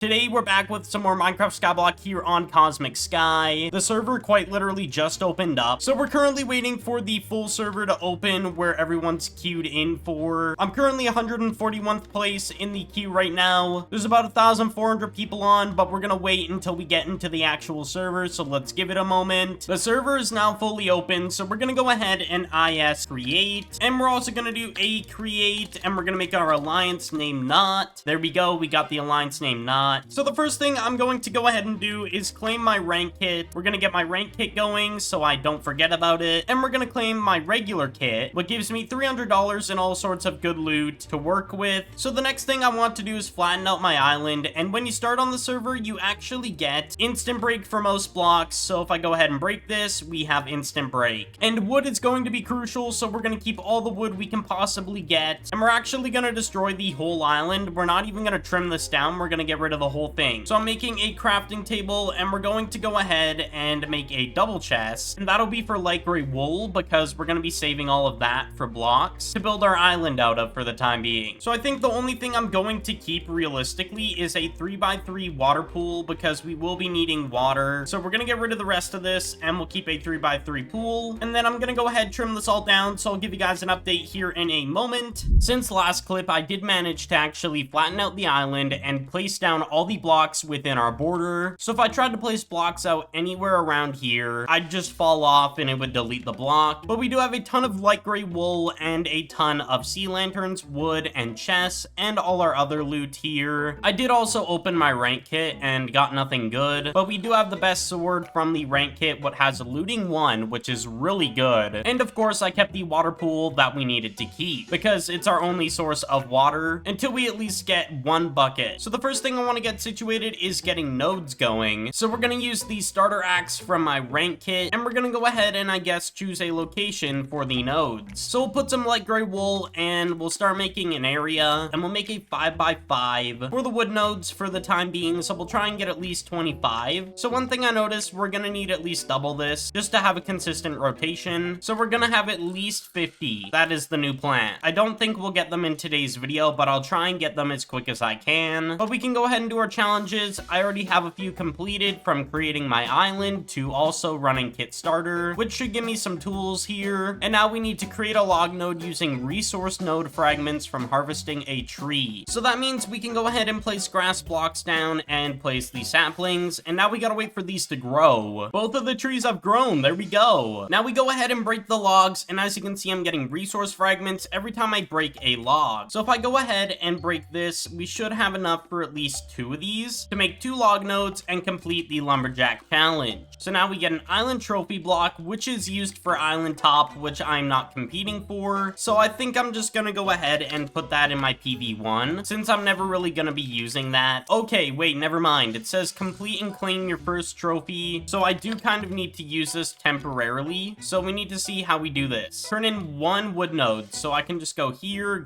Today we're back with some more Minecraft Skyblock here on Cosmic Sky. The server quite literally just opened up, so we're currently waiting for the full server to open where everyone's queued in for. I'm currently 141th place in the queue right now. There's about 1,400 people on, but we're gonna wait until we get into the actual server, so let's give it a moment. The server is now fully open, so we're gonna go ahead and IS create, and we're also gonna do a create, and we're gonna make our alliance name not. There we go, we got the alliance name not. So the first thing I'm going to go ahead and do is claim my rank kit. We're gonna get my rank kit going so I don't forget about it, and we're gonna claim my regular kit, what gives me $300 and all sorts of good loot to work with. So the next thing I want to do is flatten out my island, and when you start on the server, you actually get instant break for most blocks. So if I go ahead and break this, we have instant break. And wood is going to be crucial, so we're gonna keep all the wood we can possibly get, and we're actually gonna destroy the whole island. We're not even gonna trim this down, we're gonna get rid of the whole thing. So I'm making a crafting table, and we're going to go ahead and make a double chest, and that'll be for light gray wool because we're gonna be saving all of that for blocks to build our island out of for the time being. So I think the only thing I'm going to keep realistically is a 3x3 water pool because we will be needing water. So we're gonna get rid of the rest of this, and we'll keep a 3x3 pool, and then I'm gonna go ahead and trim this all down, so I'll give you guys an update here in a moment. Since last clip, I did manage to actually flatten out the island and place down all the blocks within our border. So if I tried to place blocks out anywhere around here, I'd just fall off and it would delete the block. But we do have a ton of light gray wool and a ton of sea lanterns, wood, and chests, and all our other loot here. I did also open my rank kit and got nothing good, but we do have the best sword from the rank kit, what has a looting 1, which is really good. And of course, I kept the water pool that we needed to keep because it's our only source of water until we at least get 1 bucket. So the first thing I want to get situated is getting nodes going. So we're gonna use the starter axe from my rank kit, and we're gonna go ahead and I guess choose a location for the nodes. So we'll put some light gray wool, and we'll start making an area, and we'll make a 5x5 for the wood nodes for the time being. So we'll try and get at least 25. So one thing I noticed, we're gonna need at least double this just to have a consistent rotation. So we're gonna have at least 50. That is the new plan. I don't think we'll get them in today's video, but I'll try and get them as quick as I can. But we can go ahead and do our challenges. I already have a few completed, from creating my island to also running kit starter, which should give me some tools here. And now we need to create a log node using resource node fragments from harvesting a tree. So that means we can go ahead and place grass blocks down and place the saplings, and now we gotta wait for these to grow. Both of the trees have grown, there we go. Now we go ahead and break the logs, and as you can see, I'm getting resource fragments every time I break a log. So if I go ahead and break this, we should have enough for at least 2 of these to make 2 log nodes and complete the lumberjack challenge. So now we get an island trophy block, which is used for island top, which I'm not competing for. So I think I'm just gonna go ahead and put that in my PV1 since I'm never really gonna be using that. Okay, wait, never mind. It says complete and claim your first trophy. So I do kind of need to use this temporarily. So we need to see how we do this. Turn in 1 wood node. So I can just go here,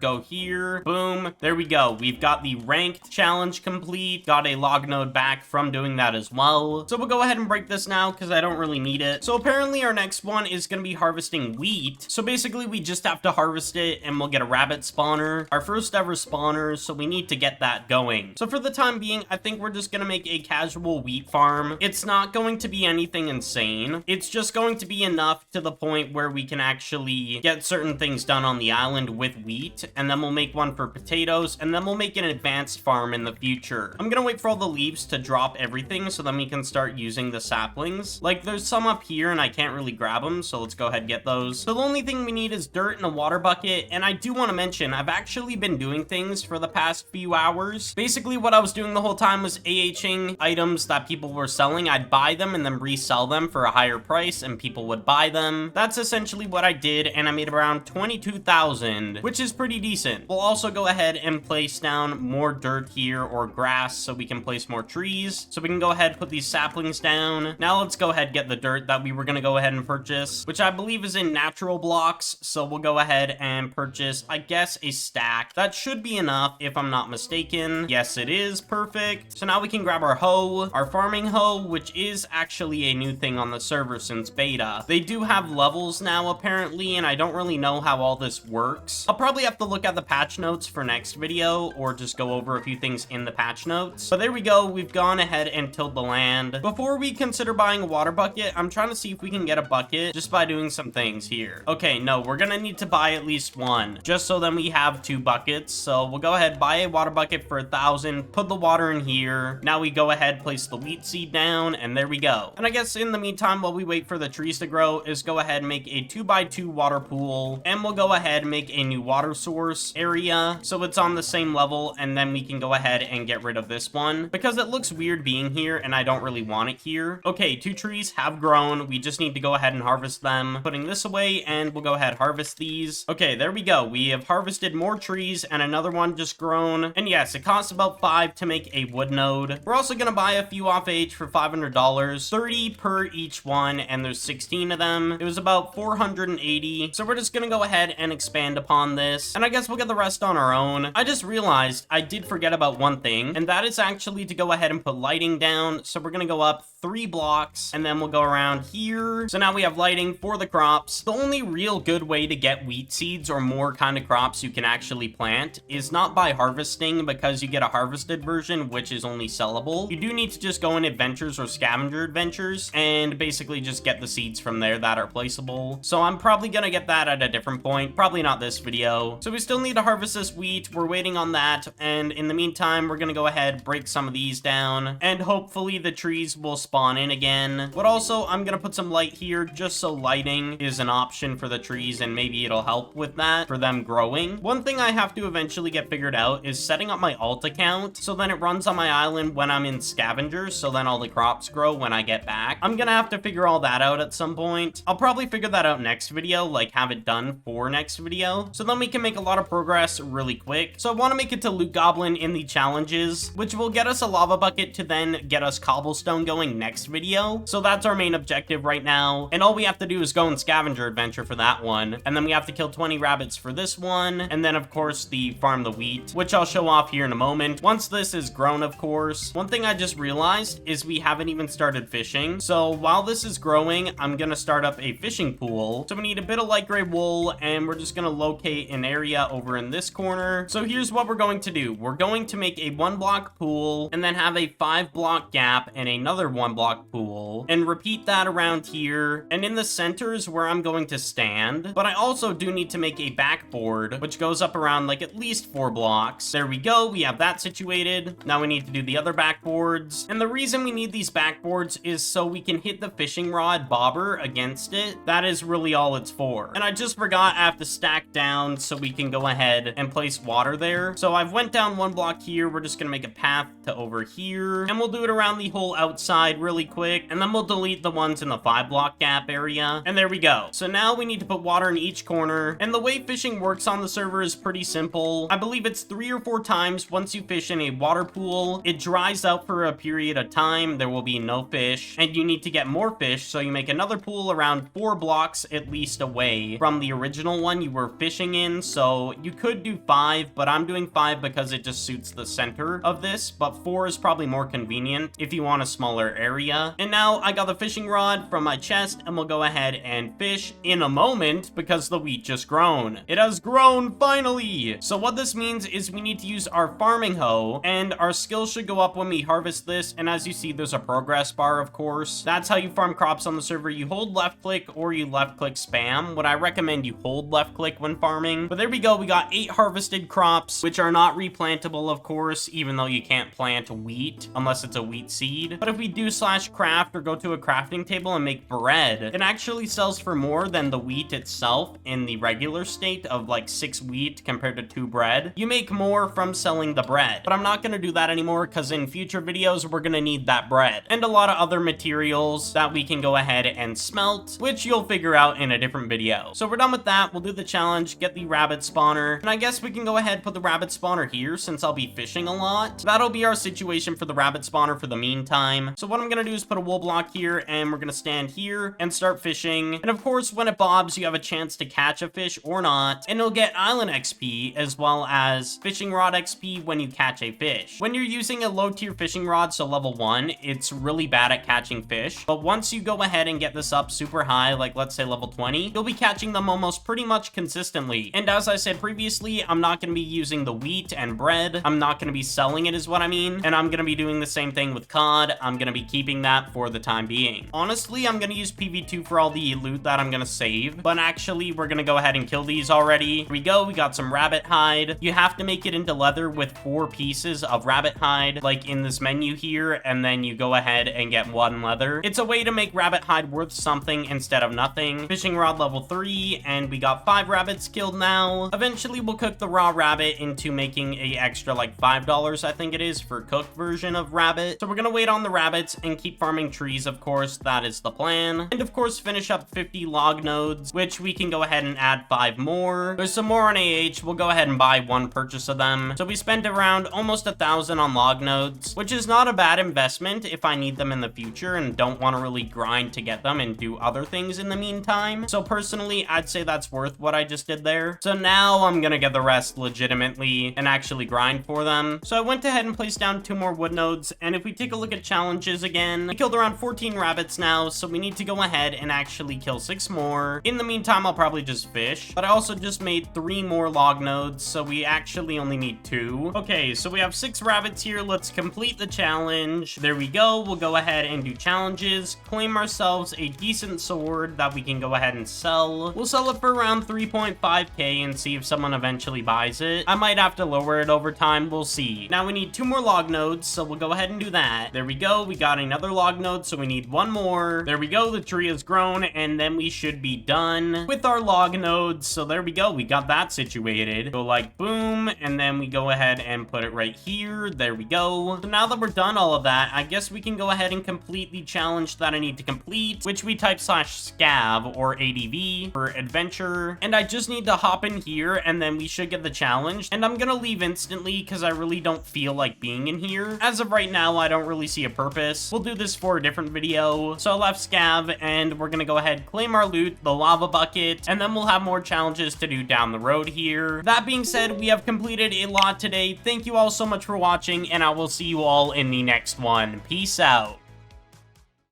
boom. There we go. We've got the ranked challenge complete. Got a log node back from doing that as well. So we'll go ahead and break this now because I don't really need it. So apparently our next one is going to be harvesting wheat. So basically we just have to harvest it and we'll get a rabbit spawner, our first ever spawner. So we need to get that going. So for the time being, I think we're just going to make a casual wheat farm. It's not going to be anything insane. It's just going to be enough to the point where we can actually get certain things done on the island with wheat. And then we'll make one for potatoes, and then we'll make an advanced farm in the future. I'm gonna wait for all the leaves to drop everything so then we can start using the saplings. Like there's some up here and I can't really grab them, so let's go ahead and get those. So the only thing we need is dirt and a water bucket. And I do want to mention, I've actually been doing things for the past few hours. Basically what I was doing the whole time was AHing items that people were selling. I'd buy them and then resell them for a higher price and people would buy them. That's essentially what I did, and I made around 22,000, which is pretty decent. We'll also go ahead and place down more dirt here or grass so we can place more trees. So we can go ahead and put these saplings down. Now let's go ahead and get the dirt that we were going to go ahead and purchase, which I believe is in natural blocks. So we'll go ahead and purchase, I guess, a stack. That should be enough if I'm not mistaken. Yes, it is. Perfect. So now we can grab our hoe, our farming hoe, which is actually a new thing on the server since beta. They do have levels now apparently, and I don't really know how all this works. I'll probably have to look at the patch notes for next video or just go over a few things in the patch patch notes. But there we go. We've gone ahead and tilled the land. Before we consider buying a water bucket, I'm trying to see if we can get a bucket just by doing some things here. Okay, no, we're gonna need to buy at least one, just so then we have 2 buckets. So we'll go ahead, buy a water bucket for 1,000, put the water in here. Now we go ahead, place the wheat seed down, and there we go. And I guess in the meantime, while we wait for the trees to grow, is go ahead and make a 2x2 water pool, and we'll go ahead and make a new water source area so it's on the same level, and then we can go ahead and get rid of this one because it looks weird being here and I don't really want it here. Okay, 2 trees have grown. We just need to go ahead and harvest them. Putting this away, and we'll go ahead harvest these. Okay, there we go. We have harvested more trees and another one just grown. And yes, it costs about 5 to make a wood node. We're also gonna buy a few off H for $500, 30 per each one, and there's 16 of them. It was about 480. So we're just gonna go ahead and expand upon this, and I guess we'll get the rest on our own. I just realized I did forget about one thing, and that is actually to go ahead and put lighting down. So we're gonna go up 3 blocks, and then we'll go around here. So now we have lighting for the crops. The only real good way to get wheat seeds or more kind of crops you can actually plant is not by harvesting, because you get a harvested version, which is only sellable. You do need to just go in adventures or scavenger adventures and basically just get the seeds from there that are placeable. So I'm probably gonna get that at a different point, probably not this video. So we still need to harvest this wheat. We're waiting on that, and in the meantime, we're gonna go ahead, break some of these down, and hopefully the trees will spawn in again. But also, I'm gonna put some light here just so lighting is an option for the trees, and maybe it'll help with that for them growing. One thing I have to eventually get figured out is setting up my alt account so then it runs on my island when I'm in scavengers, so then all the crops grow when I get back. I'm gonna have to figure all that out at some point. I'll probably figure that out next video, like have it done for next video, so then we can make a lot of progress really quick. So I want to make it to Loot Goblin in the challenges, which will get us a lava bucket to then get us cobblestone going next video. So that's our main objective right now, and all we have to do is go in scavenger adventure for that one, and then we have to kill 20 rabbits for this one, and then of course the farm the wheat, which I'll show off here in a moment once this is grown. Of course, one thing I just realized is we haven't even started fishing. So while this is growing, I'm gonna start up a fishing pool. So we need a bit of light gray wool, and we're just gonna locate an area over in this corner. So here's what we're going to do. We're going to make a 1-block pool, and then have a 5-block gap and another 1-block pool, and repeat that around here. And in the center is where I'm going to stand. But I also do need to make a backboard, which goes up around like at least 4 blocks. There we go. We have that situated. Now we need to do the other backboards. And the reason we need these backboards is so we can hit the fishing rod bobber against it. That is really all it's for. And I just forgot I have to stack down so we can go ahead and place water there. So I've went down 1 block here. We're just gonna make a path to over here, and we'll do it around the whole outside really quick, and then we'll delete the ones in the 5-block gap area. And there we go. So now we need to put water in each corner, and the way fishing works on the server is pretty simple. I believe it's 3 or 4 times once you fish in a water pool, it dries out for a period of time. There will be no fish, and you need to get more fish, so you make another pool around 4 blocks at least away from the original one you were fishing in. So you could do 5, but I'm doing 5 because it just suits the center of this, but 4 is probably more convenient if you want a smaller area. And now I got the fishing rod from my chest, and we'll go ahead and fish in a moment because the wheat just grown. It has grown finally. So what this means is we need to use our farming hoe, and our skills should go up when we harvest this. And as you see, there's a progress bar, of course. That's how you farm crops on the server. You hold left click or you left click spam. What I recommend, you hold left click when farming. But there we go. We got 8 harvested crops, which are not replantable, of course, even though you can't plant wheat unless it's a wheat seed. But if we do /craft or go to a crafting table and make bread, it actually sells for more than the wheat itself in the regular state of like 6 wheat compared to 2 bread. You make more from selling the bread, but I'm not going to do that anymore because in future videos, we're going to need that bread and a lot of other materials that we can go ahead and smelt, which you'll figure out in a different video. So we're done with that. We'll do the challenge, get the rabbit spawner, and I guess we can go ahead and put the rabbit spawner here since I'll be fishing a lot. That'll be our situation for the rabbit spawner for the meantime. So what I'm I'm gonna do is put a wool block here, and we're gonna stand here and start fishing. And of course, when it bobs, you have a chance to catch a fish or not, and you'll get island XP as well as fishing rod XP when you catch a fish. When you're using a low tier fishing rod, so level 1, it's really bad at catching fish, but once you go ahead and get this up super high, like let's say level 20, you'll be catching them almost pretty much consistently. And as I said previously, I'm not going to be using the wheat and bread. I'm not going to be selling it is what I mean. And I'm going to be doing the same thing with cod. I'm going to be keeping that for the time being. Honestly, I'm going to use PV2 for all the loot that I'm going to save, but actually we're going to go ahead and kill these already. Here we go. We got some rabbit hide. You have to make it into leather with 4 pieces of rabbit hide, like in this menu here, and then you go ahead and get 1 leather. It's a way to make rabbit hide worth something instead of nothing. Fishing rod level 3, and we got 5 rabbits killed now. Eventually we'll cook the raw rabbit into making a extra like $5, I think it is, for cooked version of rabbit. So we're gonna wait on the rabbits and keep farming trees, of course. That is the plan. And of course finish up 50 log nodes, which we can go ahead and add 5 more. There's some more on AH. We'll go ahead and buy 1 purchase of them. So we spent around almost 1,000 on log nodes, which is not a bad investment if I need them in the future and don't want to really grind to get them and do other things in the meantime. So personally, I'd say that's worth what I just did there. So now I'm gonna get the rest legitimately and actually grind for them. So I went ahead and placed down 2 more wood nodes, and if we take a look at challenges again, we killed around 14 rabbits now, so we need to go ahead and actually kill 6 more. In the meantime, I'll probably just fish, but I also just made 3 more log nodes, so we actually only need 2. Okay, so we have 6 rabbits here. Let's complete the challenge. There we go. We'll go ahead and do challenges, claim ourselves a decent sword that we can go ahead and sell. We'll sell it for around 3.5k and see if someone eventually buys it. I might have to lower it over time. We'll see. Now we need 2 more log nodes, so we'll go ahead and do that. There we go. We got another log node, so we need 1 more. There we go. The tree has grown, and then we should be done with our log nodes. So there we go. We got that situated. Go like boom, and then we go ahead and put it right here. There we go. So now that we're done all of that, I guess we can go ahead and complete the challenge that I need to complete, which we type /scav or ADV for adventure. And I just need to hop in here, and then we should get the challenge. And I'm gonna leave instantly because I really don't feel like being in here. As of right now, I don't really see a purpose. We'll do this for a different video. So I left scav, and we're gonna go ahead, claim our loot, the lava bucket, and then we'll have more challenges to do down the road here. That being said, we have completed a lot today. Thank you all so much for watching, and I will see you all in the next one. Peace out.